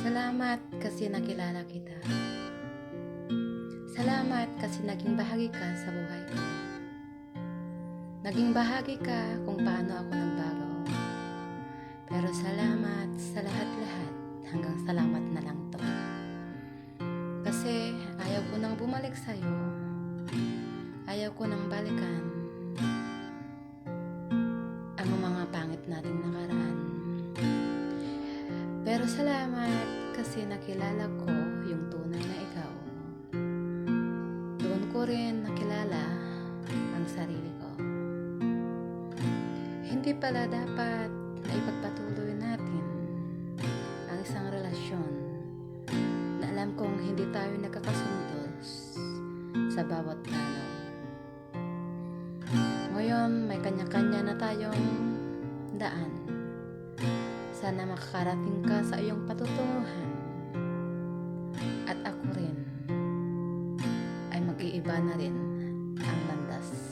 Salamat kasi nakilala kita. Salamat kasi naging bahagi ka sa buhay ko. Naging bahagi ka kung paano ako nagbago. Pero salamat sa lahat-lahat, hanggang salamat na lang to. Kasi ayaw ko nang bumalik sa'yo. Ayaw ko nang balikan ang mga pangit nating nakaraan. Pero salamat kasi nakilala ko yung tunay na ikaw. Doon ko rin nakilala ang sarili ko. Hindi pala dapat na ipagpatuloy natin ang isang relasyon na alam kong hindi tayo nagkakasundo sa bawat plano. Ngayon, may kanya-kanya na tayong daan. Sana makakarating ka sa iyong patutunguhan. At ako rin ay mag-iiba na rin ang landas.